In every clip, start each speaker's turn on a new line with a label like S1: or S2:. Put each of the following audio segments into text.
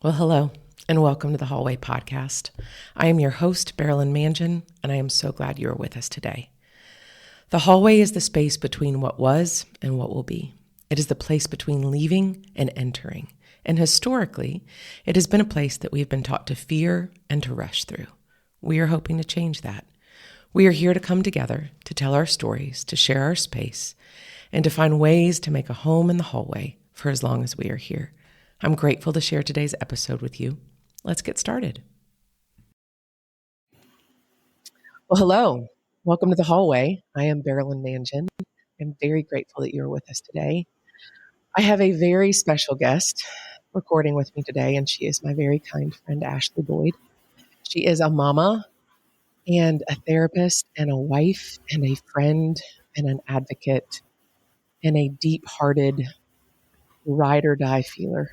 S1: Well, hello, and welcome to the Hallway Podcast. I am your host, Marilyn Mangan, and I am so glad you are with us today. The hallway is the space between what was and what will be. It is the place between leaving and entering. And historically, it has been a place that we have been taught to fear and to rush through. We are hoping to change that. We are here to come together, to tell our stories, to share our space, and to find ways to make a home in the hallway for as long as we are here. I'm grateful to share today's episode with you. Let's get started. Well, hello. Welcome to the hallway. I am Marilyn Mangan. I'm very grateful that you're with us today. I have a very special guest recording with me today, and she is my very kind friend, Ashley Boyd. She is a mama and a therapist and a wife and a friend and an advocate and a deep-hearted ride or die feeler.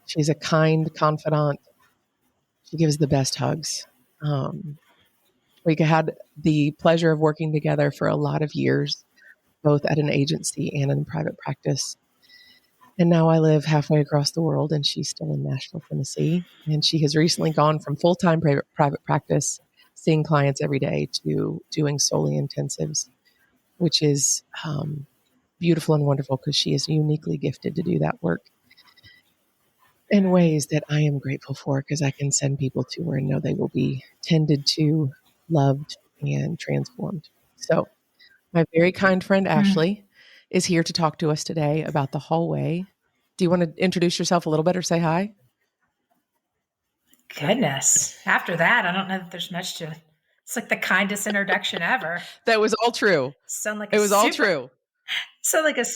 S1: She's a kind confidant. She gives the best hugs. We had the pleasure of working together for a lot of years, both at an agency and in private practice. And now I live halfway across the world, and she's still in Nashville, Tennessee. And she has recently gone from full-time private practice, seeing clients every day, to doing solely intensives, which is beautiful and wonderful because she is uniquely gifted to do that work in ways that I am grateful for, because I can send people to her and know they will be tended to, loved, and transformed. So my very kind friend Ashley is here to talk to us today about the hallway. Do you want to introduce yourself a little bit or say hi?
S2: Goodness. After that, I don't know that there's much to. It's like the kindest introduction ever.
S1: That was all true.
S2: Sound like
S1: It was all true.
S2: Sound like a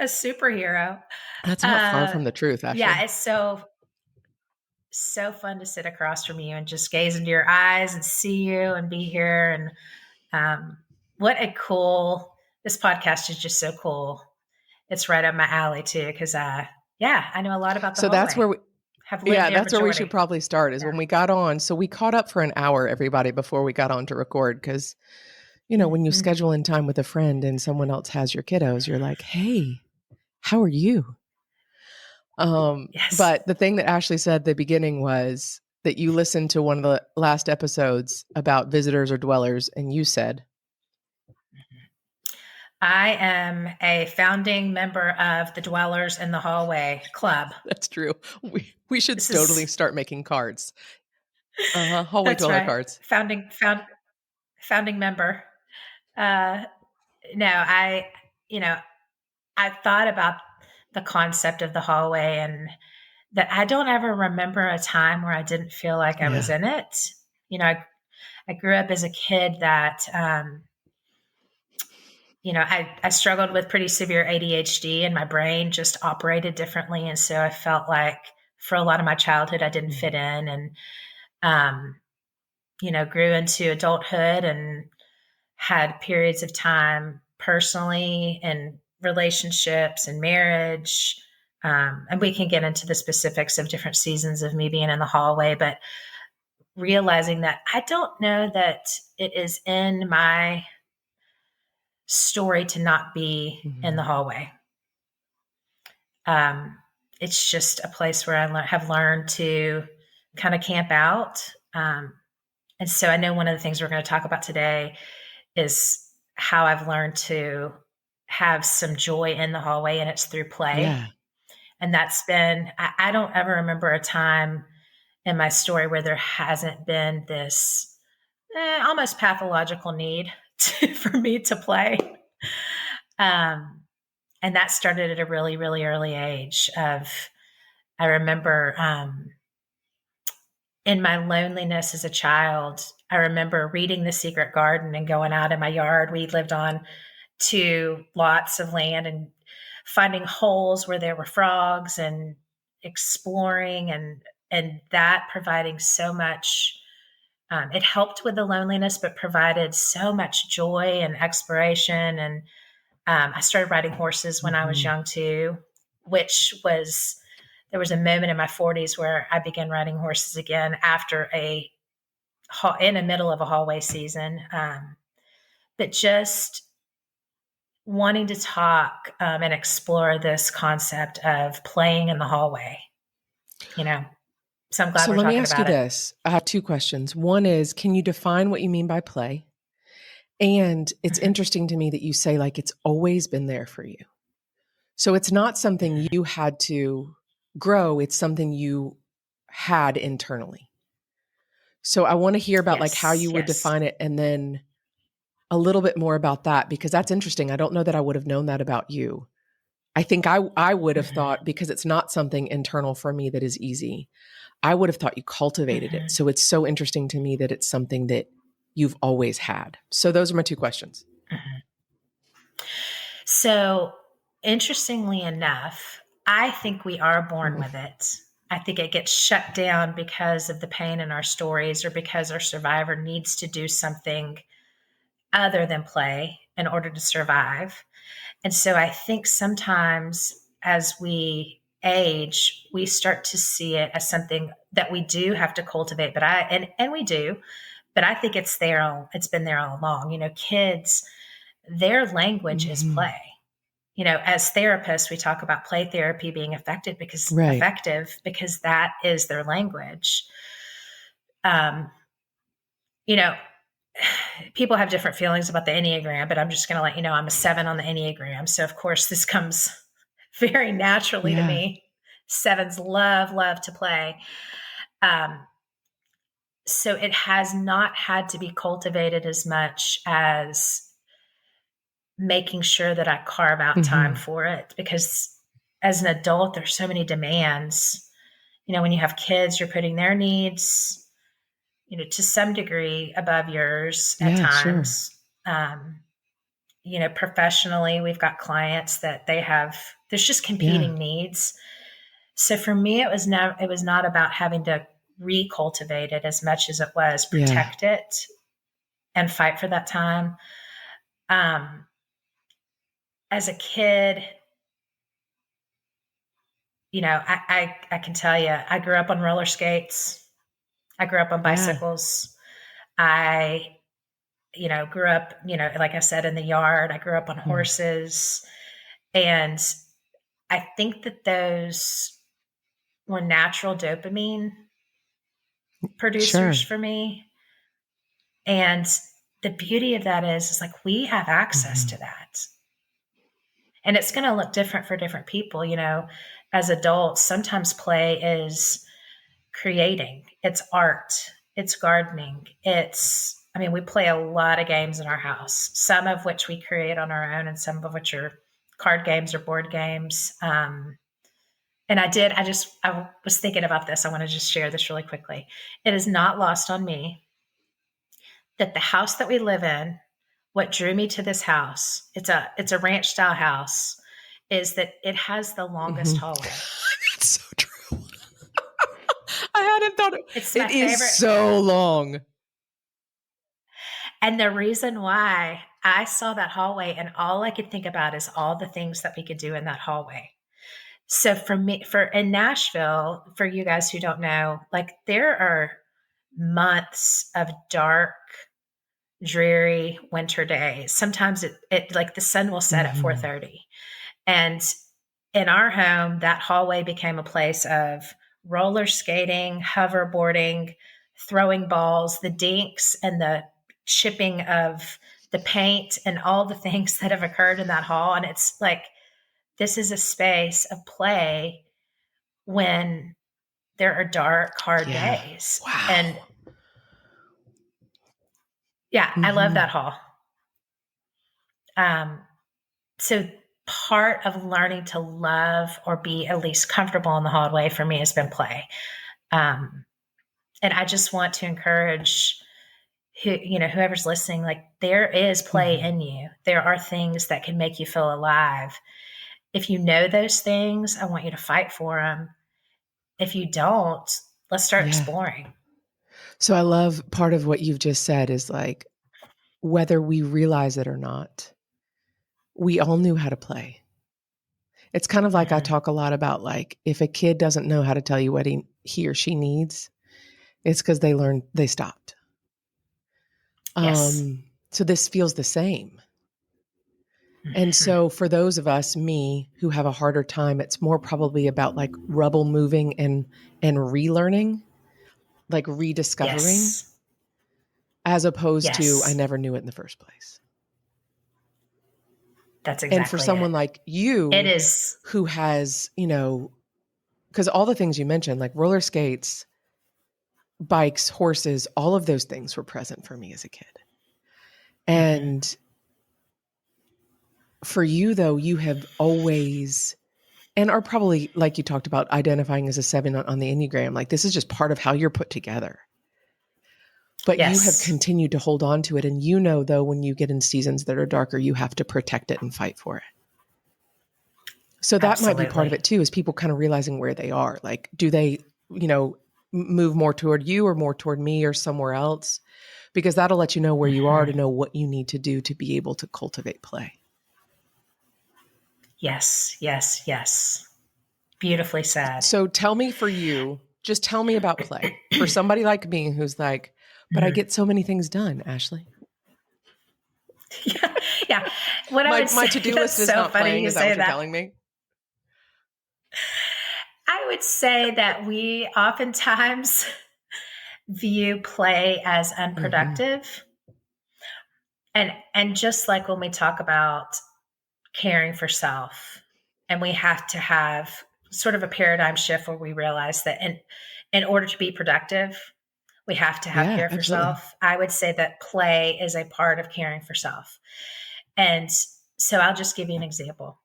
S2: superhero.
S1: That's not far from the truth, Ashley.
S2: Yeah, it's so fun to sit across from you and just gaze into your eyes and see you and be here. And what a cool. This podcast is just so cool. It's right up my alley too, because I know a lot about the
S1: So that's where we.
S2: have lived there.
S1: That's where we should probably start is when we got on. So we caught up for an hour, everybody, before we got on to record. Because, you know, when you schedule in time with a friend and someone else has your kiddos, you're like, hey, how are you?
S2: Yes.
S1: But the thing that Ashley said at the beginning was that you listened to one of the last episodes about visitors or dwellers, and you said,
S2: I am a founding member of the Dwellers in the Hallway Club.
S1: That's true. We should totally start making cards. Hallway dweller cards.
S2: Founding member. I thought about the concept of the hallway, and that I don't ever remember a time where I didn't feel like I was in it. You know, I grew up as a kid that, I struggled with pretty severe ADHD, and my brain just operated differently. And so I felt like for a lot of my childhood, I didn't fit in, and, grew into adulthood and had periods of time personally and relationships and marriage. And we can get into the specifics of different seasons of me being in the hallway, but realizing that I don't know that it is in my story to not be in the hallway. It's just a place where I have learned to kind of camp out. And so I know one of the things we're going to talk about today is how I've learned to have some joy in the hallway, and it's through play.
S1: Yeah.
S2: And that's been, I don't ever remember a time in my story where there hasn't been this almost pathological need for me to play. And that started at a really, really early age I remember in my loneliness as a child, I remember reading The Secret Garden and going out in my yard. We lived on 2 lots of land and finding holes where there were frogs and exploring and that providing so much. It helped with the loneliness, but provided so much joy and exploration. And I started riding horses when I was young too, there was a moment in my 40s where I began riding horses again after in the middle of a hallway season. But just wanting to talk and explore this concept of playing in the hallway. So I'm glad
S1: So
S2: we're
S1: let me
S2: talking
S1: ask you
S2: about it.
S1: this. I have two questions. One is, can you define what you mean by play? And it's
S2: Mhm.
S1: interesting to me that you say like it's always been there for you. So it's not something you had to grow, it's something you had internally. So I want to hear about like how
S2: Yes,
S1: you would
S2: yes.
S1: define it and then a little bit more about that because that's interesting. I don't know that I would have known that about you. I think I would have
S2: Mhm.
S1: thought because it's not something internal for me that is easy. I would have thought you cultivated it.
S2: Mhm.
S1: So it's so interesting to me that it's something that you've always had. So those are my two questions.
S2: Mhm. So, interestingly enough, I think we are born
S1: Mhm.
S2: with it. I think it gets shut down because of the pain in our stories or because our survivor needs to do something other than play in order to survive. And so I think sometimes as we age, we start to see it as something that we do have to cultivate. And we do, but I think it's there. It's been there all along. Kids, their language is
S1: Mhm.
S2: play. As therapists, we talk about play therapy being
S1: Right.
S2: effective because that is their language. Um, you know, People have different feelings about the Enneagram, but I'm just going to let you know I'm a 7 on the Enneagram. So, of course, this comes very naturally to
S1: Yeah.
S2: me. Sevens love to play. Um, so, it has not had to be cultivated as much as making sure that I carve out time
S1: Mhm.
S2: for it because as an adult, there's so many demands. When you have kids, you're putting their needs, to some degree above yours at
S1: Yeah, sure.
S2: times. Um, Professionally, we've got clients that there's just
S1: Yeah.
S2: competing needs. So for me, it was not about having to recultivate it as much as it was
S1: Yeah.
S2: protect it and fight for that time. Um, as a kid, I can tell you, I grew up on roller skates. I grew up on
S1: Yeah.
S2: bicycles. I, grew up, like I said, in the yard. I grew up on
S1: Mm.
S2: horses. And I think that those were natural dopamine producers
S1: Sure.
S2: for me. And the beauty of that is like we have access
S1: Mhm.
S2: to that. And it's going to look different for different people. As adults, sometimes play is creating, it's art, it's gardening, we play a lot of games in our house, some of which we create on our own, and some of which are card games or board games. And I was thinking about this. I want to just share this really quickly. It is not lost on me that the house that we live in, what drew me to this house, it's a ranch style house, is that it has the longest
S1: Mhm.
S2: hallway.
S1: That's so true. I hadn't thought
S2: It's my
S1: it is
S2: favorite.
S1: so long.
S2: And the reason why I saw that hallway and all I could think about is all the things that we could do in that hallway. So for me, for in Nashville, for you guys who don't know, like there are months of dark, dreary winter days. Sometimes it like the sun will set at
S1: Mhm.
S2: 4:30. And in our home, that hallway became a place of roller skating, hoverboarding, throwing balls, the dinks and the chipping of the paint and all the things that have occurred in that hall. And it's like, this is a space of play when there are dark, hard
S1: Yeah.
S2: days. And
S1: Wow.
S2: yeah, I love that
S1: Mhm.
S2: hall. Um, so part of learning to love or be at least comfortable in the hallway for me has been play. Um, and I just want to encourage whoever's listening, like there is play
S1: Mhm.
S2: in you. There are things that can make you feel alive. If you know those things, I want you to fight for them. If you don't, let's start
S1: Yeah.
S2: exploring.
S1: So I love part of what you've just said is like whether we realize it or not, we all knew how to play. It's kind of like I
S2: Mm-hmm.
S1: talk a lot about like if a kid doesn't know how to tell you what he or she needs, it's because they stopped.
S2: Yes.
S1: So this feels the same. And so for those of us, me, who have a harder time, it's more probably about like rubble moving and relearning, like rediscovering,
S2: Yes.
S1: as opposed to I
S2: Yes.
S1: never knew it in the first place.
S2: That's
S1: And for
S2: exactly it.
S1: someone like
S2: It
S1: you
S2: is.
S1: who has, because all the things you mentioned, like roller skates, bikes, horses, all of those things were present for me as a kid. And for you, though, you have always, and are probably, like you talked about, identifying as a 7 on the Enneagram, like this is just part of how you're put together. But you have
S2: Yes.
S1: continued to hold on to it. And though, when you get in seasons that are darker, you have to protect it and fight for it. So that might be part of
S2: Absolutely.
S1: it too, is people kind of realizing where they are. Like, do they, move more toward you or more toward me or somewhere else? Because that'll let you know where you are, to know what you need to do to be able to cultivate play.
S2: Yes. Yes. Yes. Beautifully said.
S1: So tell me, for you, just tell me about play. For somebody like me who's like, but I get so many things done, Ashley.
S2: Yeah. Yeah. What I would
S1: My
S2: say,
S1: to-do
S2: that's
S1: list is
S2: so
S1: not
S2: funny
S1: playing.
S2: you
S1: Is that what
S2: say
S1: you're
S2: that.
S1: telling me?
S2: I would say that we oftentimes view play as unproductive. And just like when we talk about caring for self, and we have to have sort of a paradigm shift where we realize that in order to be productive, we have to have
S1: Yeah,
S2: care for
S1: absolutely.
S2: self. I would say that play is a part of caring for self. And so I'll just give you an example.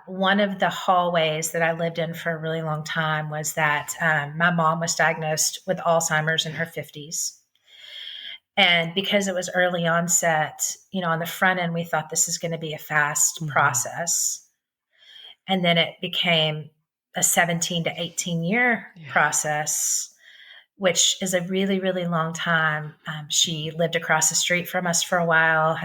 S2: One of the hallways that I lived in for a really long time was that my mom was diagnosed with Alzheimer's in her 50s. And because it was early onset, on the front end, we thought this is going to be a fast process. And then it became a 17 to 18-year process, which is a really, really long time. She lived across the street from us for a while,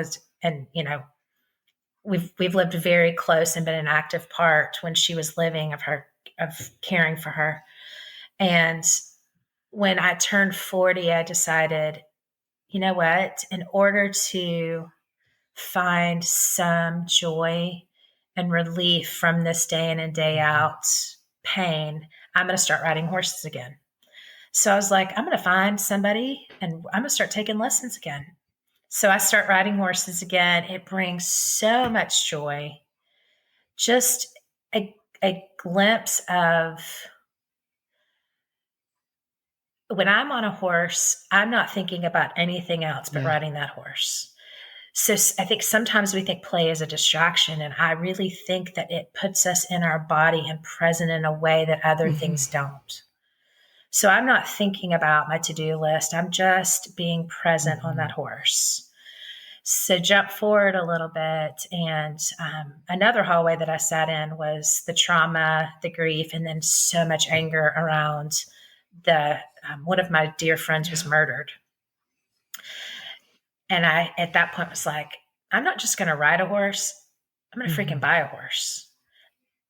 S2: we've lived very close and been an active part when she was living of caring for her. And when I turned 40, I decided, you know what, in order to find some joy and relief from this day in and day out pain, I'm going to start riding horses again. So I was like, I'm going to find somebody and I'm going to start taking lessons again. So I start riding horses again. It brings so much joy. Just a glimpse of when I'm on a horse, I'm not thinking about anything else but riding that horse. So I think sometimes we think play is a distraction, and I really think that it puts us in our body and present in a way that other things don't. So I'm not thinking about my to-do list. I'm just being present on that horse. So jump forward a little bit, and another hallway that I sat in was the trauma, the grief, and then so much anger around one of my dear friends was murdered. And I, at that point, was like, I'm not just going to ride a horse. I'm going to freaking buy a horse.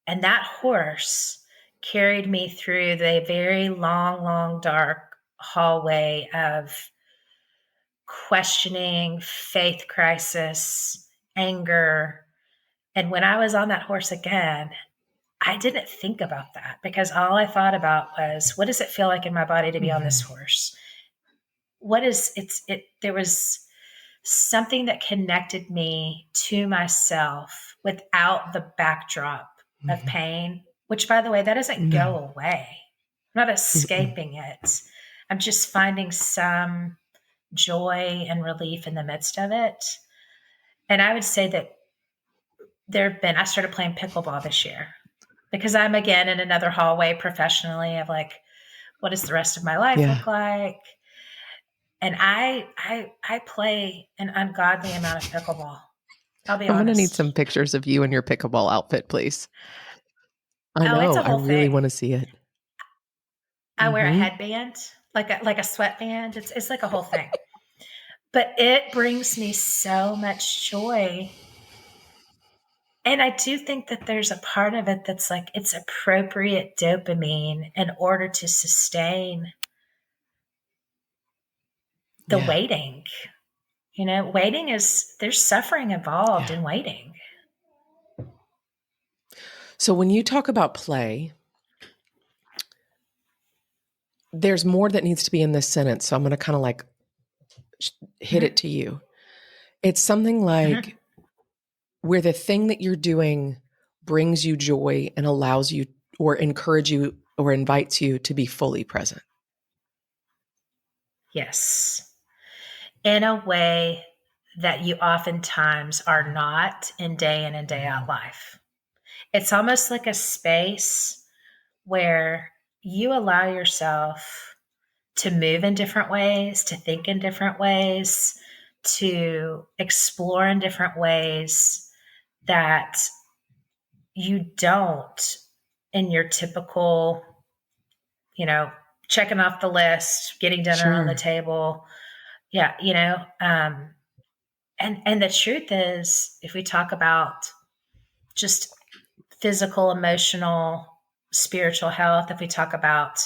S2: And that horse carried me through the very long, long, dark hallway of questioning, faith crisis, anger. And when I was on that horse again, I didn't think about that, because all I thought about was, what does it feel like in my body to be on this horse? There was something that connected me to myself without the backdrop of pain, which, by the way, that doesn't go away. I'm not escaping it. I'm just finding some joy and relief in the midst of it. And I would say that I started playing pickleball this year, because I'm again in another hallway professionally of like, what does the rest of my life look like? And I play an ungodly amount of pickleball. I'll be honest.
S1: I'm going to need some pictures of you in your pickleball outfit, please. I know.
S2: It's a whole
S1: I really
S2: thing.
S1: want to see it.
S2: I wear a headband, like a sweatband. It's like a whole thing. But it brings me so much joy. And I do think that there's a part of it that's like, it's appropriate dopamine in order to sustain the waiting. Waiting there's suffering involved in waiting.
S1: So when you talk about play, there's more that needs to be in this sentence. So I'm going to kind of like hit it to you. It's something like where the thing that you're doing brings you joy and allows you or encourage you or invites you to be fully present.
S2: Yes. In a way that you oftentimes are not in day in and day out life. It's almost like a space where you allow yourself to move in different ways, to think in different ways, to explore in different ways that you don't in your typical, checking off the list, getting dinner on the table. Yeah, and the truth is, if we talk about just physical, emotional, spiritual health, if we talk about,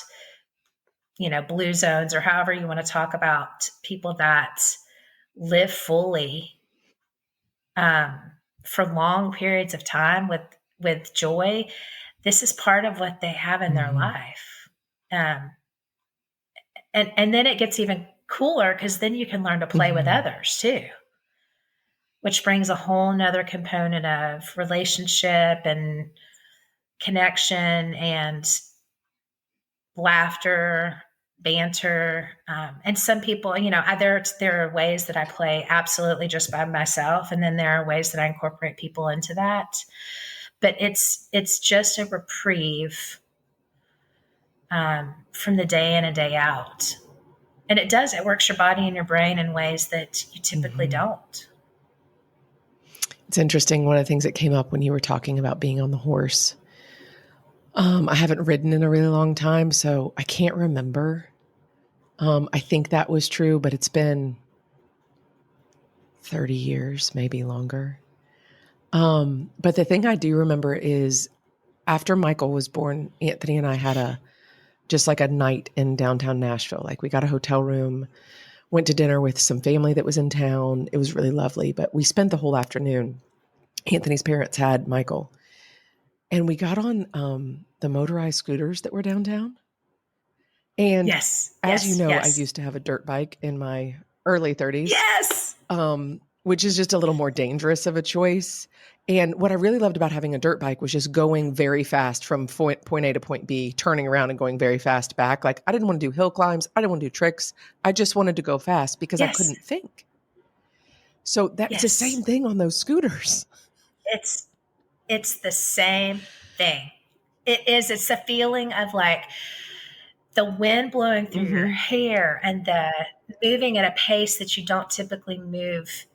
S2: blue zones or however you want to talk about people that live fully for long periods of time with joy, this is part of what they have in their life. And then it gets even cooler because then you can learn to play with others too, which brings a whole nother component of relationship and connection and laughter, banter. And some people, there are ways that I play absolutely just by myself. And then there are ways that I incorporate people into that. But it's just a reprieve from the day in and day out. And it works your body and your brain in ways that you typically don't.
S1: It's interesting. One of the things that came up when you were talking about being on the horse, I haven't ridden in a really long time, so I can't remember. I think that was true, but it's been 30 years, maybe longer. But the thing I do remember is after Michael was born, Anthony and I had just like a night in downtown Nashville. Like we got a hotel room, went to dinner with some family that was in town. It was really lovely, but we spent the whole afternoon. Anthony's parents had Michael, and we got on the motorized scooters that were downtown. And as you know, I used to have a dirt bike in my early 30s.
S2: Yes.
S1: Which is just a little more dangerous of a choice. And what I really loved about having a dirt bike was just going very fast from point A to point B, turning around and going very fast back. Like I didn't want to do hill climbs. I didn't want to do tricks. I just wanted to go fast because I couldn't think. So that's the same thing on those scooters.
S2: It's the same thing. It is. It's a feeling of like the wind blowing through your hair and the moving at a pace that you don't typically move,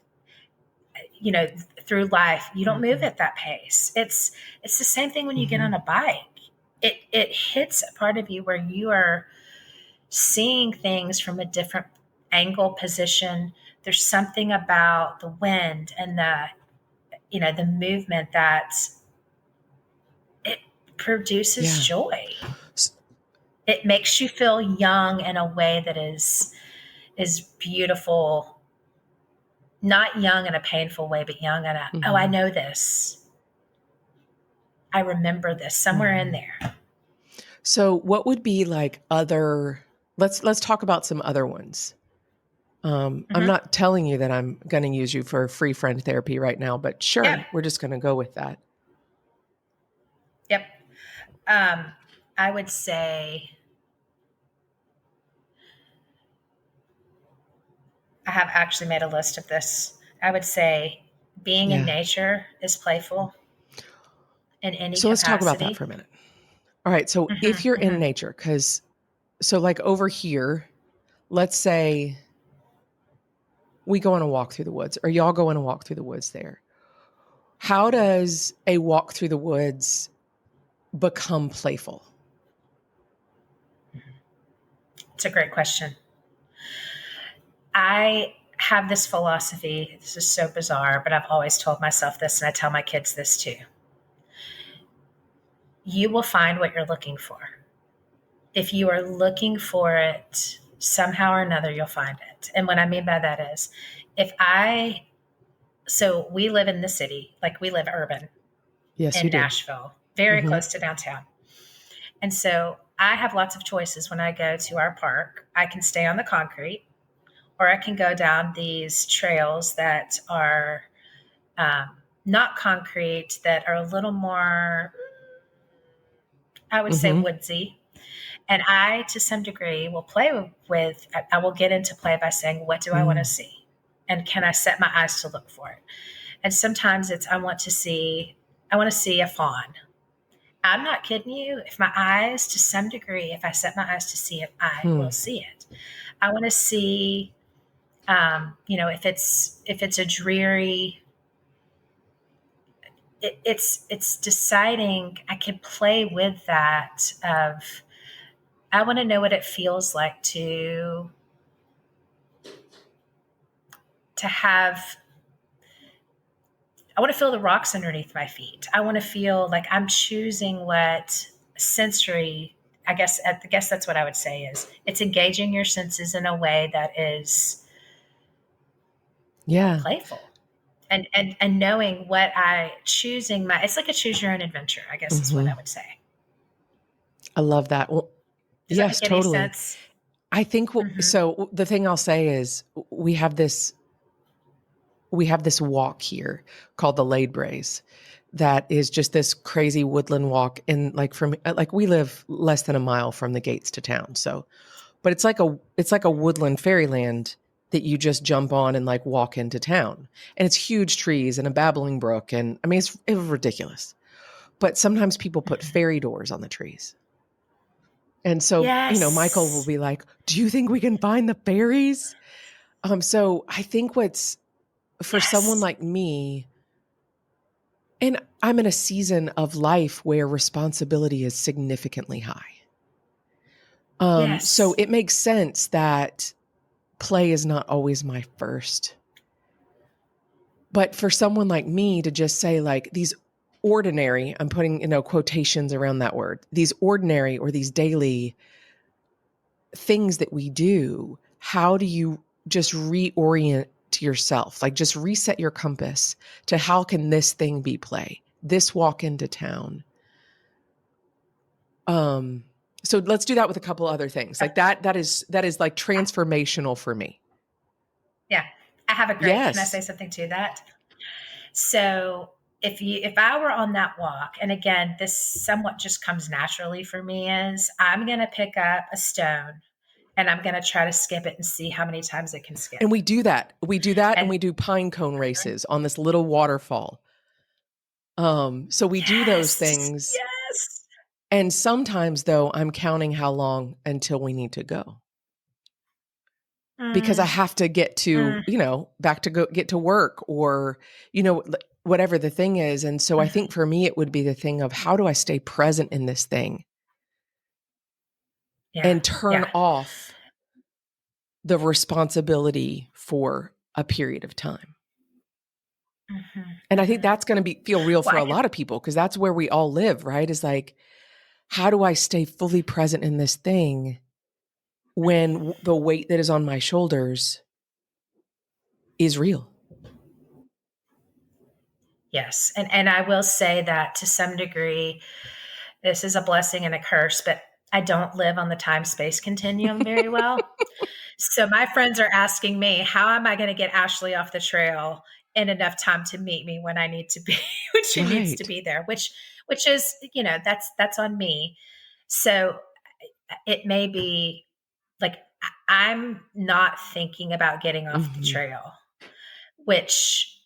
S2: through life. You don't move at that pace. It's the same thing when you get on a bike. It hits a part of you where you are seeing things from a different angle, position. There's something about the wind and the movement that it produces joy. It makes you feel young in a way that is beautiful. Not young in a painful way, but young in a, I know this. I remember this somewhere in there.
S1: So what would be like let's talk about some other ones. I'm not telling you that I'm going to use you for free friend therapy right now, but sure, we're just going to go with that.
S2: Yep. I would say I have actually made a list of this. I would say being in nature is playful in any capacity.
S1: So let's talk about that for a minute. All right. So if you're in nature, like over here, let's say we go on a walk through the woods, or y'all go on a walk through the woods there. How does a walk through the woods become playful?
S2: It's a great question. I have this philosophy. This is so bizarre, but I've always told myself this, and I tell my kids this too. You will find what you're looking for. If you are looking for it, somehow or another, you'll find it. And what I mean by that is, so we live in the city, like we live urban in Nashville, very
S1: Mm-hmm.
S2: close to downtown. And so I have lots of choices when I go to our park. I can stay on the concrete, or I can go down these trails that are not concrete, that are a little more, I would say,
S1: Mm-hmm.
S2: woodsy. And I, to some degree, will play with, I will get into play by saying, what do I want to
S1: Mm.
S2: see? And can I set my eyes to look for it? And sometimes it's, I want to see a fawn. I'm not kidding you. If my eyes, to some degree, if I set my eyes to see it, I
S1: Hmm.
S2: will see it. I want to see, if it's a dreary, it's deciding. I can play with that. Of I want to know what it feels like to have. I want to feel the rocks underneath my feet. I want to feel like I'm choosing what sensory. I guess that's what I would say is it's engaging your senses in a way that is
S1: Yeah.
S2: playful. And knowing what I choosing my it's like a choose your own adventure, I guess is what
S1: Mm-hmm.
S2: I would say.
S1: I love that. Well,
S2: Does that
S1: yes,
S2: make any
S1: totally.
S2: sense?
S1: I think
S2: Mm-hmm.
S1: so. The thing I'll say is we have this walk here called the Lade Braes that is just this crazy woodland walk in like we live less than a mile from the gates to town. So, but it's like a woodland fairyland that you just jump on and like walk into town. And it's huge trees and a babbling brook, and I mean it's ridiculous. But sometimes people put
S2: Mm-hmm.
S1: fairy doors on the trees. And so, Michael will
S2: Yes.
S1: be like, "Do you think we can find the fairies?" So I think what's for someone
S2: Yes.
S1: like me, and I'm in a season of life where responsibility is significantly high. So
S2: Yes.
S1: it makes sense that play is not always my first. But for someone like me to just say like these ordinary, I'm putting, quotations around that word, these ordinary or these daily things that we do, how do you just reorient to yourself? Like just reset your compass to how can this thing be play? This walk into town. Um, so let's do that with a couple other things. Like that is like transformational for me.
S2: Yeah. I have a great, can I say
S1: Yes.
S2: something to that? So if I were on that walk, and again, this somewhat just comes naturally for me, is I'm gonna pick up a stone and I'm gonna try to skip it and see how many times it can skip.
S1: And we do that. We do that and
S2: And
S1: we do pine cone races on this little waterfall. So we do those
S2: yes,
S1: things.
S2: yes.
S1: And sometimes though, I'm counting how long until we need to go. Because I
S2: Mm,
S1: have to get to,
S2: mm,
S1: back to go get to work or, whatever the thing is. And so I
S2: mhm.
S1: think for me, it would be the thing of how do I stay present in this thing
S2: Yeah,
S1: and turn
S2: yeah.
S1: off the responsibility for a period of time.
S2: Mhm,
S1: And I think
S2: mhm.
S1: that's going to feel real
S2: Well,
S1: for
S2: I
S1: a
S2: can
S1: lot of people because that's where we all live, right? Is like, how do I stay fully present in this thing when the weight that is on my shoulders is real?
S2: yes, and I will say that to some degree, this is a blessing and a curse, but I don't live on the time-space continuum very well. So my friends are asking me, how am I going to get Ashley off the trail in enough time to meet me when I need to be when she needs to
S1: Right.
S2: be there, which is, that's on me. So it may be like I'm not thinking about getting off the
S1: Hmm.
S2: trail, which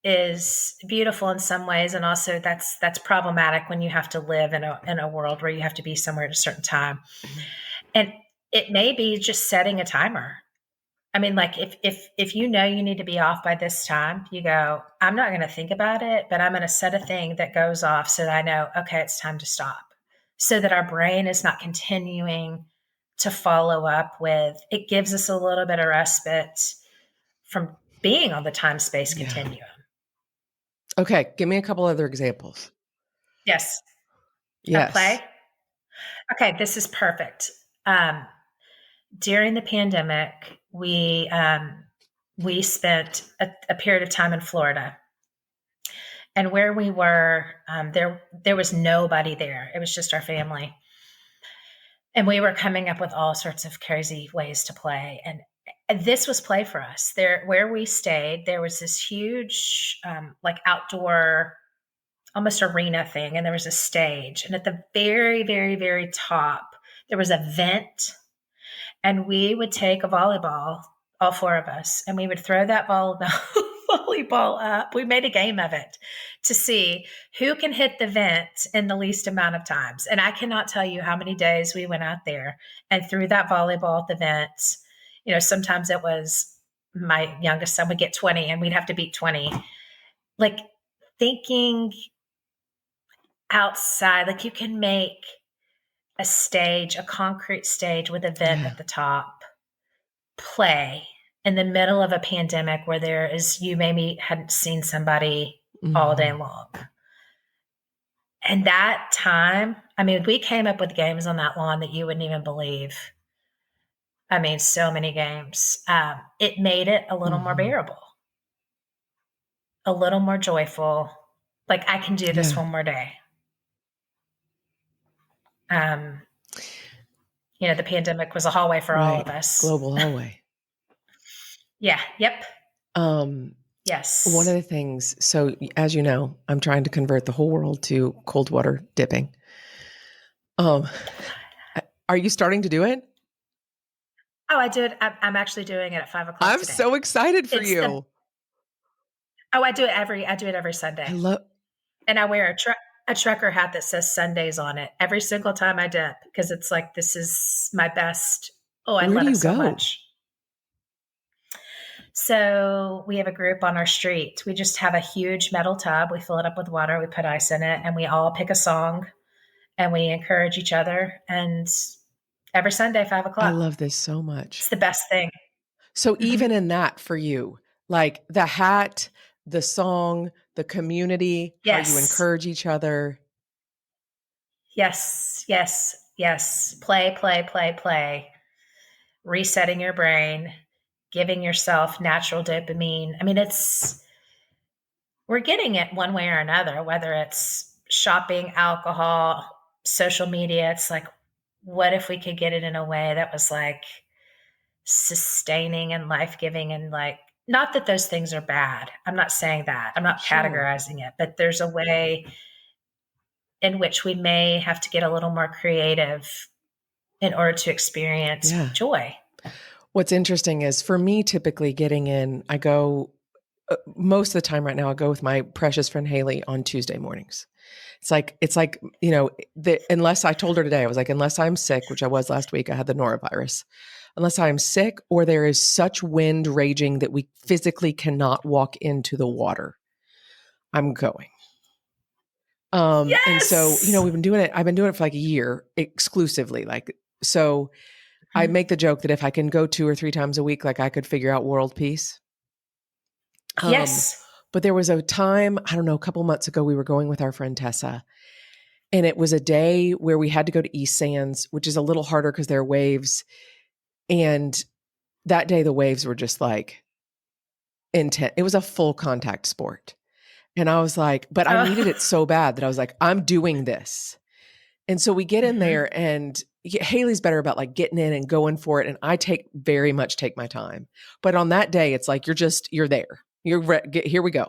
S2: is beautiful in some ways, and also that's problematic when you have to live in a world where you have to be somewhere at a certain time. And it may be just setting a timer. I mean, like if you know you need to be off by this time, you go, I'm not going to think about it, but I'm going to set a thing that goes off so that I know, okay, it's time to stop. So that our brain is not continuing to follow up with, it gives us a little bit of respite from being on the time space
S1: Yeah.
S2: continuum.
S1: Okay. Give me a couple other examples.
S2: Yes. A
S1: Yes.
S2: play. Okay, this is perfect. Um, During the pandemic, we spent a period of time in Florida. And where we were, there was nobody there. It was just our family. And we were coming up with all sorts of crazy ways to play. And this was play for us. There, where we stayed, there was this huge, like outdoor, almost arena thing, and there was a stage. And at the very, very, very top, there was a vent, and we would take a volleyball, all four of us, and we would throw that volleyball up. We made a game of it to see who can hit the vent in the least amount of times. And I cannot tell you how many days we went out there and threw that volleyball at the vent. You know, sometimes it was my youngest son would get 20 and we'd have to beat 20. Like thinking outside, like you can make a stage, a concrete stage with a vent at the top, play in the middle of a pandemic where there is, you maybe hadn't seen somebody all day long. And that time, I mean, we came up with games on that lawn that you wouldn't even believe. I mean, so many games. It made it a little more bearable, a little more joyful. Like I can do this one more day. You know, the pandemic was a hallway for all of us.
S1: Global hallway.
S2: Yeah. Yep. Yes.
S1: One of the things, so as you know, I'm trying to convert the whole world to cold water dipping. Are you starting to do it?
S2: Oh, I do it. I'm actually doing it at 5:00.
S1: I'm
S2: today.
S1: so excited for you.
S2: I do it every Sunday. And I wear a trucker hat that says Sundays on it every single time I dip, because it's like, this is my best. Oh, I love it so much. So we have a group on our street. We just have a huge metal tub. We fill it up with water. We put ice in it, and we all pick a song, and we encourage each other. And every Sunday, 5:00.
S1: I love this so much.
S2: It's the best thing.
S1: So even in that for you, like the hat, the song, the community, how you encourage each other.
S2: Yes, yes, yes. Play, play, play, play. Resetting your brain, giving yourself natural dopamine. I mean, we're getting it one way or another, whether it's shopping, alcohol, social media. It's like, what if we could get it in a way that was like sustaining and life-giving, and like, not that those things are bad. I'm not saying that. I'm not categorizing it, but there's a way in which we may have to get a little more creative in order to experience joy.
S1: What's interesting is for me, typically getting in, I go most of the time right now, I go with my precious friend Haley on Tuesday mornings. It's like, you know, unless I told her today, I was like, unless I'm sick, which I was last week, I had the norovirus. Unless I'm sick or there is such wind raging that we physically cannot walk into the water, I'm going. And so, you know, we've been doing it. I've been doing it for like a year exclusively. Like, so I make the joke that if I can go 2 or 3 times a week, like I could figure out world peace.
S2: Yes.
S1: But there was a time, I don't know, a couple months ago, we were going with our friend Tessa, and it was a day where we had to go to East Sands, which is a little harder because there are waves. And that day, the waves were just like intense. It was a full contact sport. And I was like, but I needed it so bad that I was like, I'm doing this. And so we get in there, and Haley's better about like getting in and going for it. And I very much take my time. But on that day, it's like, you're there. Here we go.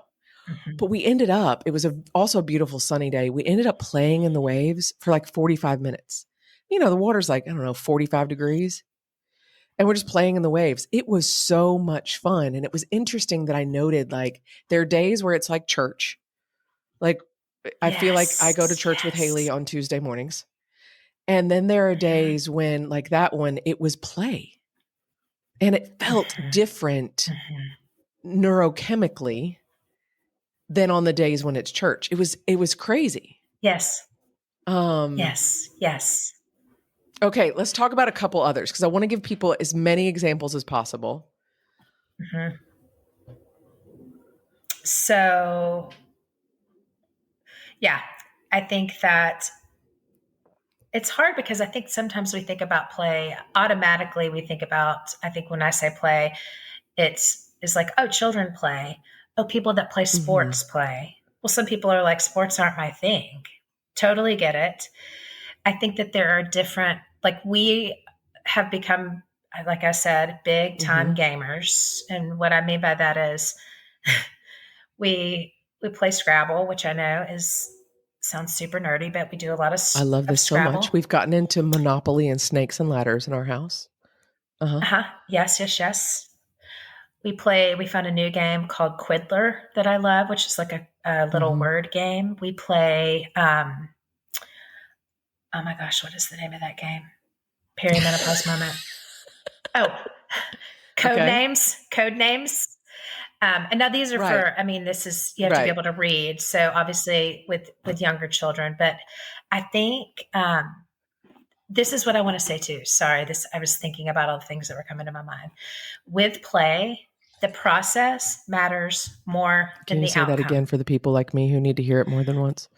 S1: But we ended up, it was also a beautiful sunny day. We ended up playing in the waves for like 45 minutes. You know, the water's like, I don't know, 45 degrees. And we're just playing in the waves. It was so much fun. And it was interesting that I noted, like, there are days where it's like church. Like, I feel like I go to church with Haley on Tuesday mornings. And then there are days when, like that one, it was play. And it felt different neurochemically than on the days when it's church. It was crazy.
S2: Yes. Yes.
S1: Okay, let's talk about a couple others, because I want to give people as many examples as possible.
S2: So, yeah, I think that it's hard because I think sometimes we think about play, automatically we think about, I think when I say play, it's like, oh, children play. Oh, people that play sports play. Well, some people are like, sports aren't my thing. Totally get it. I think that there are different, like, we have become, like I said, big time gamers. And what I mean by that is we play Scrabble, which I know sounds super nerdy, but we do a lot
S1: I love
S2: of
S1: this so
S2: Scrabble.
S1: much. We've gotten into Monopoly and Snakes and Ladders in our house.
S2: Yes, yes, yes. We found a new game called Quiddler that I love, which is like a little word game. We play, oh my gosh, what is the name of that game? Perimenopause moment. Oh, Code Names. And now these are for, I mean, this is, you have to be able to read. So obviously with younger children, but I think, this is what I want to say too. Sorry, I was thinking about all the things that were coming to my mind. With play, the process matters more than the outcome. Can you say that
S1: again for the people like me who need to hear it more than once?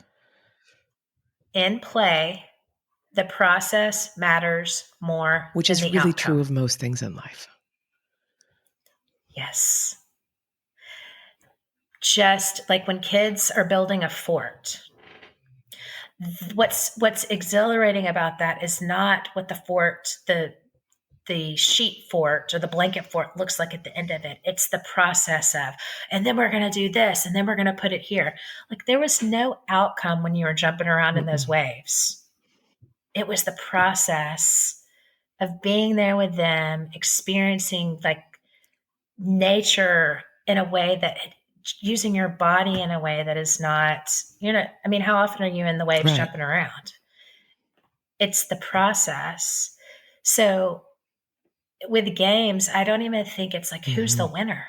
S2: In play, the process matters more
S1: Which
S2: than
S1: is
S2: the
S1: really
S2: outcome.
S1: true of most things in life.
S2: Yes. Just like when kids are building a fort, what's exhilarating about that is not what the fort, the sheet fort or the blanket fort looks like at the end of it. It's the process of, and then we're going to do this, and then we're going to put it here. Like, there was no outcome when you were jumping around in those waves. It was the process of being there with them, experiencing like nature in a way that, using your body in a way that is not, I mean, how often are you in the waves jumping around? It's the process. So with games, I don't even think it's like, who's the winner?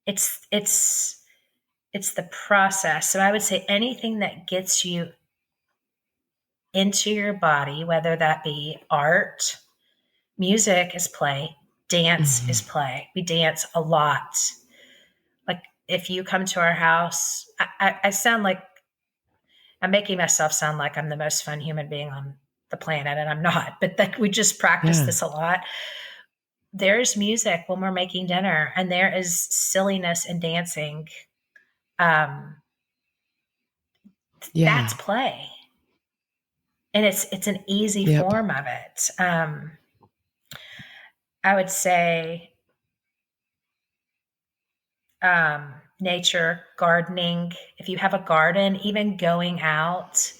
S2: It's the process. So I would say anything that gets you into your body, whether that be art, music is play, dance is play. We dance a lot. Like, if you come to our house, I sound like I'm making myself sound like I'm the most fun human being on the planet, and I'm not, but like, we just practice this a lot. There's music when we're making dinner, and there is silliness and dancing. That's play. And it's an easy form of it. I would say nature, gardening. If you have a garden, even going out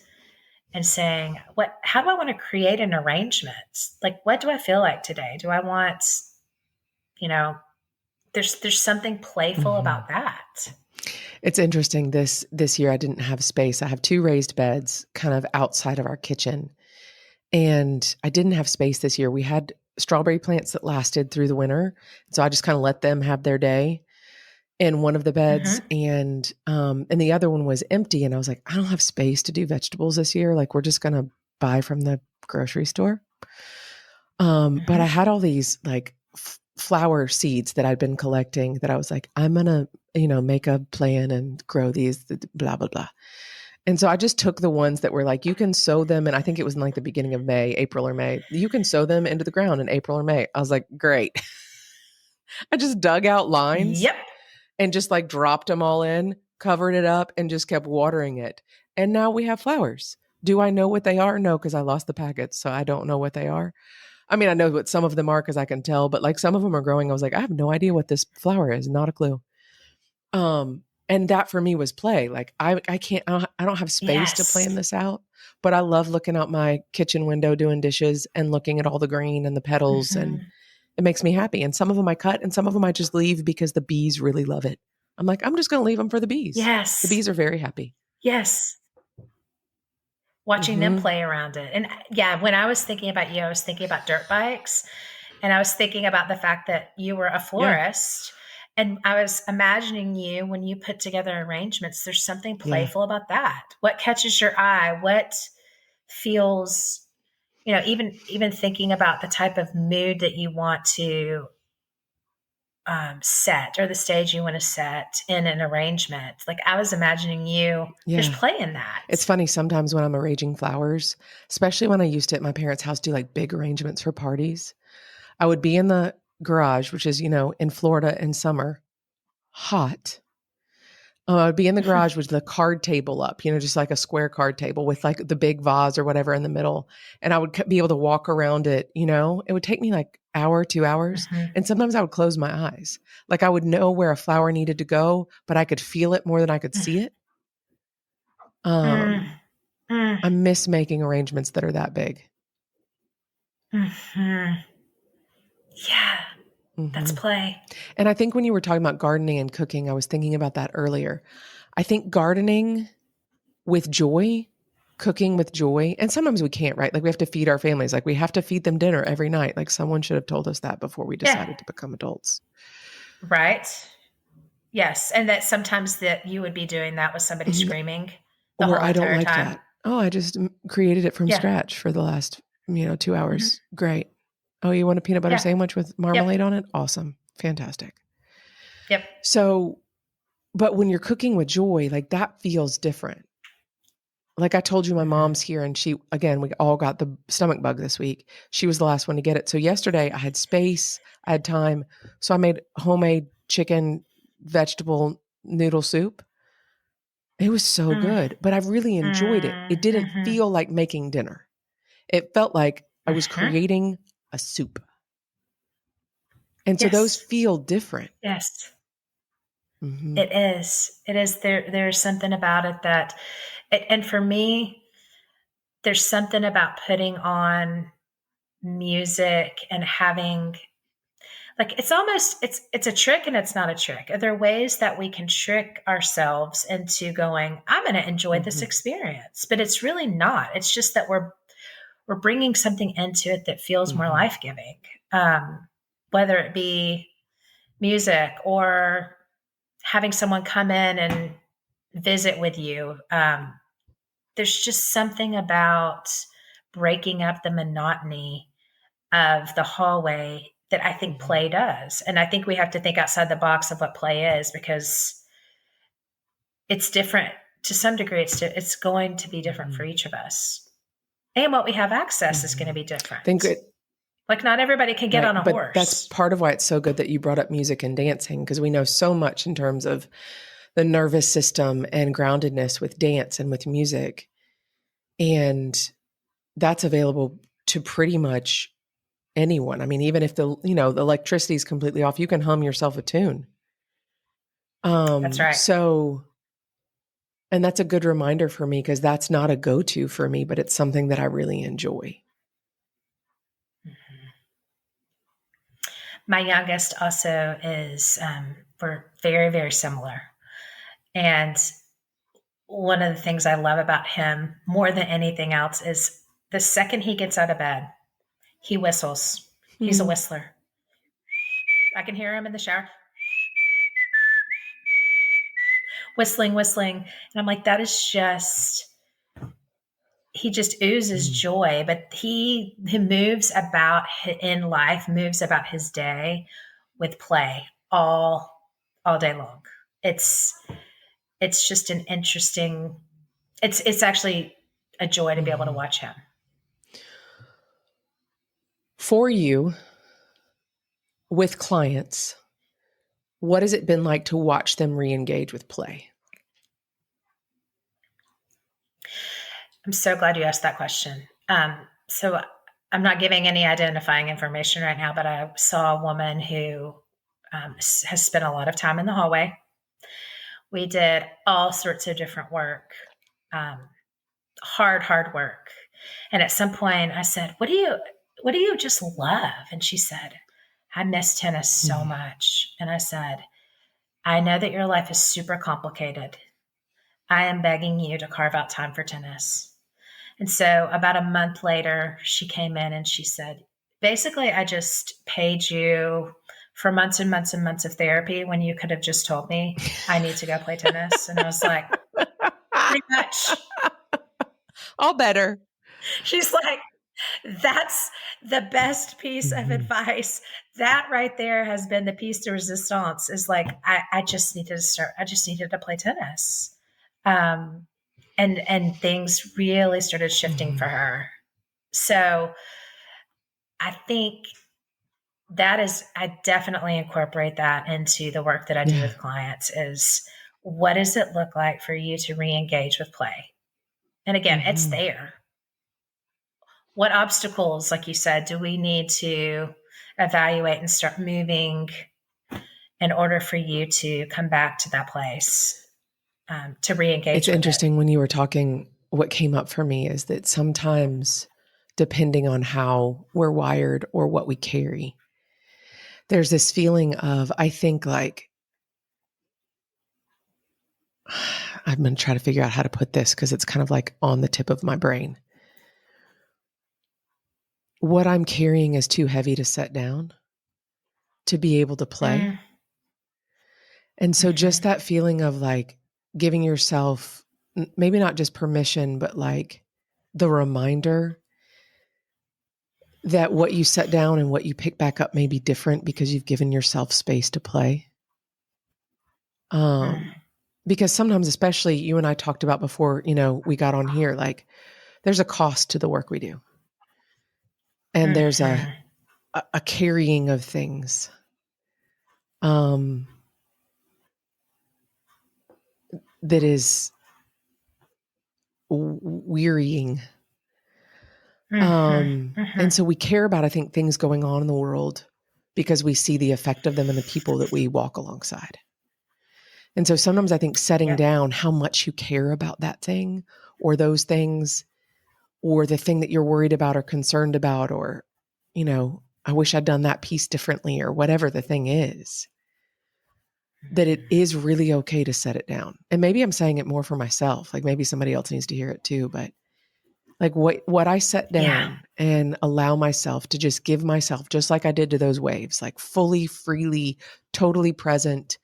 S2: and saying, how do I want to create an arrangement? Like, what do I feel like today? Do I want, there's something playful about that.
S1: It's interesting. This year I didn't have space. I have 2 raised beds kind of outside of our kitchen. And I didn't have space this year. We had strawberry plants that lasted through the winter. So I just kind of let them have their day in one of the beds. And the other one was empty. And I was like, I don't have space to do vegetables this year. Like, we're just going to buy from the grocery store. But I had all these like flower seeds that I'd been collecting that I was like, I'm going to, make a plan and grow these, blah, blah, blah. And so I just took the ones that were like, you can sow them. And I think it was in like the beginning of May, April or May. You can sow them into the ground in April or May. I was like, great. I just dug out lines and just like dropped them all in, covered it up, and just kept watering it. And now we have flowers. Do I know what they are? No, because I lost the packets. So I don't know what they are. I mean, I know what some of them are because I can tell, but like some of them are growing. I was like, I have no idea what this flower is. Not a clue. And that for me was play. Like, I don't have space to plan this out, but I love looking out my kitchen window, doing dishes and looking at all the green and the petals, and it makes me happy. And some of them I cut and some of them I just leave because the bees really love it. I'm like, I'm just going to leave them for the bees.
S2: Yes.
S1: The bees are very happy.
S2: Yes. Watching them play around it. And when I was thinking about you, I was thinking about dirt bikes, and I was thinking about the fact that you were a florist. And I was imagining you when you put together arrangements, there's something playful about that. What catches your eye? What feels, even thinking about the type of mood that you want to set, or the stage you want to set in an arrangement. Like, I was imagining you, there's play in that.
S1: It's funny. Sometimes when I'm arranging flowers, especially when I used to at my parents' house do like big arrangements for parties, I would be in the garage, which is, in Florida in summer, hot. I'd be in the garage with the card table up, just like a square card table with like the big vase or whatever in the middle. And I would be able to walk around it, it would take me like hour, 2 hours.
S2: Mhm.
S1: And sometimes I would close my eyes. Like I would know where a flower needed to go, but I could feel it more than I could see it.
S2: Mm, mm,
S1: I miss making arrangements that are that big.
S2: mhm. Yeah, that's
S1: Hmm.
S2: play.
S1: And I think when you were talking about gardening and cooking, I was thinking about that earlier. I think gardening with joy, cooking with joy, and sometimes we can't, right? Like we have to feed our families. Like we have to feed them dinner every night. Like someone should have told us that before we
S2: Yeah,
S1: decided to become adults.
S2: right. Yes, and that sometimes that you would be doing that with somebody
S1: Mhm.
S2: screaming the
S1: Or
S2: whole
S1: I don't
S2: entire
S1: like
S2: time.
S1: that. Oh, I just created it from
S2: Yeah.
S1: scratch for the last, 2 hours.
S2: Mhm.
S1: Great. Oh, you want a peanut butter
S2: Yeah.
S1: sandwich with
S2: Yep.
S1: marmalade on it? Awesome. Fantastic.
S2: Yep.
S1: So, but when you're cooking with joy, like that feels different. Like I told you, my
S2: Mhm.
S1: mom's here and we all got the stomach bug this week. She was the last one to get it. So yesterday I had space, I had time. So I made homemade chicken vegetable noodle soup. It was so
S2: Mm,
S1: good, but I really enjoyed it.
S2: mm,
S1: It didn't
S2: mhm,
S1: feel like making dinner. It felt like I was
S2: mhm.
S1: creating a soup. And so those
S2: Yes.
S1: feel different.
S2: Yes.
S1: Hmm.
S2: It is. It is. There's something about it that, and for me, there's something about putting on music and having, like, it's almost, it's a trick and it's not a trick. Are there ways that we can trick ourselves into going, I'm going to enjoy this
S1: Hmm.
S2: experience, but it's really not. It's just that we're bringing something into it that feels more
S1: Hmm.
S2: life-giving. Whether it be music or having someone come in and visit with you. There's just something about breaking up the monotony of the hallway that I think
S1: Hmm.
S2: play does. And I think we have to think outside the box of what play is, because it's different to some degree. It's going to be different for
S1: Hmm.
S2: each of us. And what we have access is going to
S1: Hmm.
S2: be
S1: Think
S2: different.
S1: it,
S2: Like, not everybody can get
S1: right.
S2: on a
S1: But that's
S2: horse.
S1: part of why it's so good that you brought up music and dancing, because we know so much in terms of the nervous system and groundedness with dance and with music. And that's available to pretty much anyone. I mean, even if the electricity is completely off, you can hum yourself a tune.
S2: That's right.
S1: So, and that's a good reminder for me because that's not a go-to for me, but it's something that I really enjoy.
S2: My youngest also is, we're very, very similar. And one of the things I love about him more than anything else is the second he gets out of bed, he whistles. He's a
S1: Hmm.
S2: whistler. I can hear him in the shower whistling, whistling. And I'm like, that is just, he just oozes joy. But he moves about in life, moves about his day with play all day long. It's it's just an interesting, it's actually a joy to be able to
S1: Hmm.
S2: watch him.
S1: For you, with clients, what has it been like to watch them re-engage with play?
S2: I'm so glad you asked that question. So I'm not giving any identifying information right now, but I saw a woman who has spent a lot of time in the hallway. We did all sorts of different work, um, hard work. And at some point, I said, what do you just love?" And she said, "I miss tennis so
S1: Hmm.
S2: much." And I said, "I know that your life is super complicated. I am begging you to carve out time for tennis." And so about a month later, she came in and she said, basically, I just paid you for months and months and months of therapy when you could have just told me I need to go play tennis. And I was like, pretty much.
S1: All better.
S2: She's like, that's the best piece of
S1: Hmm.
S2: advice. That right there has been the piece de resistance, is like, I just needed to start, I just needed to play tennis. Um, and things really started shifting for
S1: Hmm.
S2: her. So I think that is, I definitely incorporate that into the work that I do
S1: Yeah.
S2: with clients, is what does it look like for you to re-engage with play? And again, it's there. What obstacles, like you said, do we need to evaluate and start moving in order for you to come back to that place, to re-engage?
S1: It's interesting when you were talking, what came up for me is that sometimes, depending on how we're wired or what we carry, there's this feeling of, I think, like, I'm going to try to figure out how to put this because it's kind of like on the tip of my brain. What I'm carrying is too heavy to set down to be able to play. And so just that feeling of like giving yourself maybe not just permission, but like the reminder that what you set down and what you pick back up may be different because you've given yourself space to play. Because sometimes, especially you and I talked about before, we got on here, like there's a cost to the work we do. And there's a carrying of things. That is wearying. And so we care about, I think, things going on in the world because we see the effect of them in the people that we walk alongside. And so sometimes I think setting down how much you care about that thing or those things or the thing that you're worried about or concerned about, or, I wish I'd done that piece differently or whatever the thing is, that it is really okay to set it down. And maybe I'm saying it more for myself. Like maybe somebody else needs to hear it too, but like what I set down and allow myself to just give myself, just like I did to those waves, like fully, freely, totally present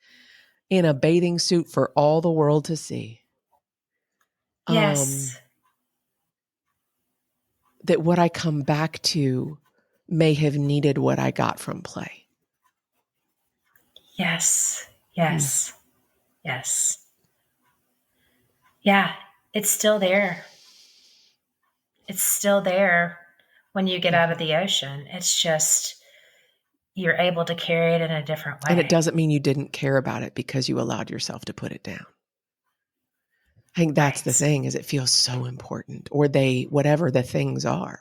S1: in a bathing suit for all the world to see.
S2: Yes.
S1: That what I come back to may have needed what I got from play.
S2: Yes. Yes. Yes. Yeah. It's still there. It's still there when you get out of the ocean. It's just, you're able to carry it in a different way.
S1: And it doesn't mean you didn't care about it because you allowed yourself to put it down. I think that's the thing, is it feels so important, or whatever the things are,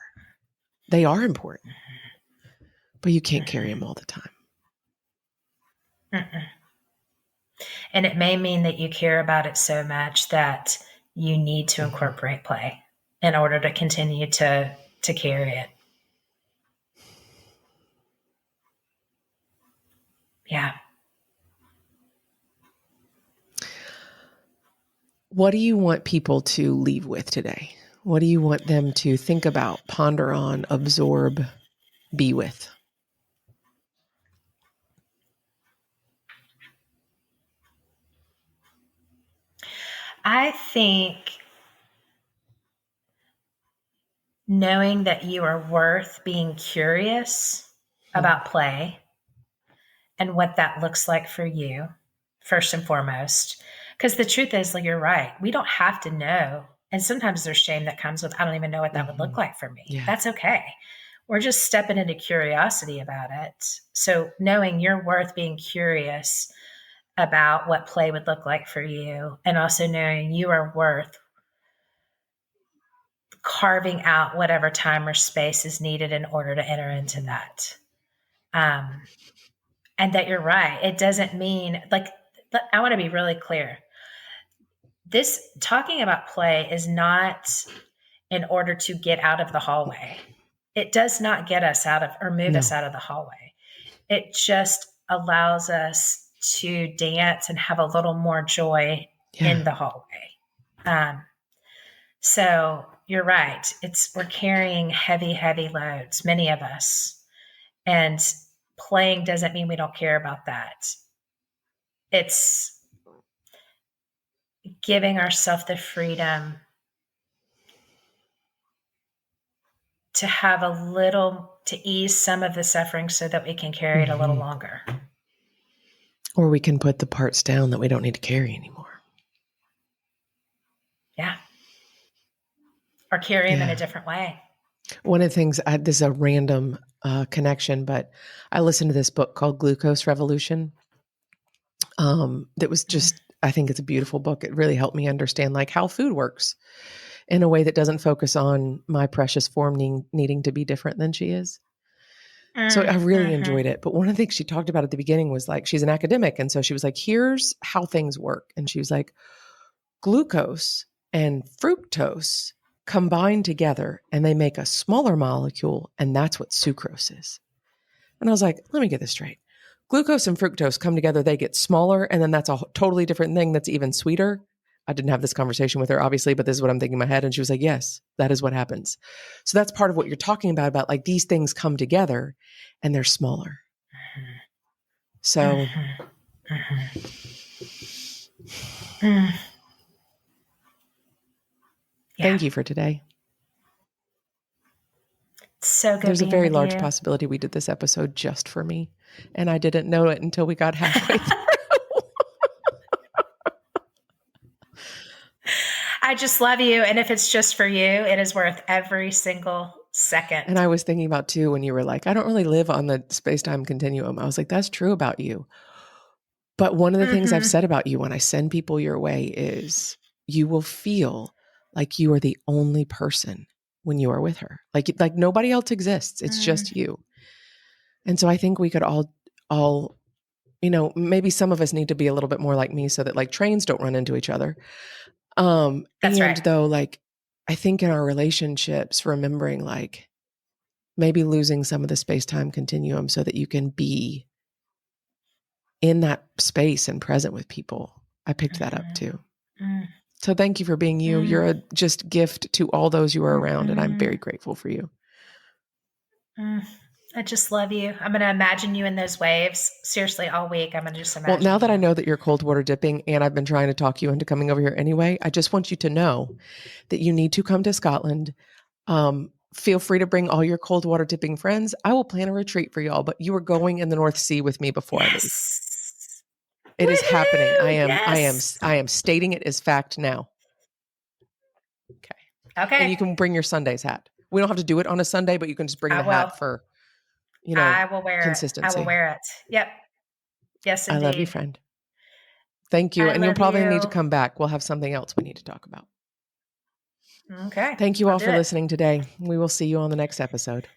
S1: they are important, but you can't carry them all the time.
S2: And it may mean that you care about it so much that you need to incorporate play in order to continue to carry it. Yeah.
S1: What do you want people to leave with today? What do you want them to think about, ponder on, absorb, be with?
S2: I think knowing that you are worth being curious about play and what that looks like for you, first and foremost. Because the truth is, like, you're right, we don't have to know. And sometimes there's shame that comes with, I don't even know what that would look like for me. Yeah. That's okay. We're just stepping into curiosity about it. So knowing you're worth being curious about what play would look like for you, and also knowing you are worth carving out whatever time or space is needed in order to enter into that. And that you're right. It doesn't mean, like, I want to be really clear. This talking about play is not in order to get out of the hallway. It does not get us out of, or move us out of the hallway. It just allows us to dance and have a little more joy in the hallway. So you're right. We're carrying heavy, heavy loads, many of us. And playing doesn't mean we don't care about that. It's giving ourselves the freedom to have to ease some of the suffering so that we can carry it a little longer.
S1: Or we can put the parts down that we don't need to carry anymore.
S2: Yeah. Or carry them in a different way.
S1: One of the things, this is a random connection, but I listened to this book called Glucose Revolution. That was just I think it's a beautiful book. It really helped me understand like how food works in a way that doesn't focus on my precious form needing to be different than she is. So I really enjoyed it. But one of the things she talked about at the beginning was like, she's an academic. And so she was like, here's how things work. And she was like, glucose and fructose combine together and they make a smaller molecule. And that's what sucrose is. And I was like, let me get this straight. Glucose and fructose come together, they get smaller. And then that's a totally different thing that's even sweeter. I didn't have this conversation with her, obviously, but this is what I'm thinking in my head. And she was like, yes, that is what happens. So that's part of what you're talking about like these things come together and they're smaller. So thank you for today.
S2: So good.
S1: There's a very large possibility we did this episode just for me. And I didn't know it until we got halfway through.
S2: I just love you. And if it's just for you, it is worth every single second.
S1: And I was thinking about too, when you were like, I don't really live on the space-time continuum. I was like, that's true about you. But one of the things I've said about you when I send people your way is you will feel like you are the only person when you are with her. Like nobody else exists. It's just you. And so I think we could all, you know, maybe some of us need to be a little bit more like me so that like trains don't run into each other.
S2: That's right.
S1: Though, like, I think in our relationships, remembering like maybe losing some of the space-time continuum so that you can be in that space and present with people. I picked that up too. So thank you for being you. You're a just gift to all those you are around. And I'm very grateful for you.
S2: I just love you. I'm going to imagine you in those waves. Seriously, all week. I'm going to just imagine.
S1: Well, now that I know that you're cold water dipping and I've been trying to talk you into coming over here anyway, I just want you to know that you need to come to Scotland. Feel free to bring all your cold water dipping friends. I will plan a retreat for y'all, but you are going in the North Sea with me before I leave. It is happening. I am stating it as fact now. Okay. And you can bring your Sunday's hat. We don't have to do it on a Sunday, but you can just bring the hat for, you know,
S2: I will wear
S1: consistency.
S2: it. I will wear it. Yep. Yes, indeed.
S1: I love you, friend. Thank you. And you'll probably need to come back. We'll have something else we need to talk about.
S2: Okay.
S1: Thank you all for listening today. We will see you on the next episode.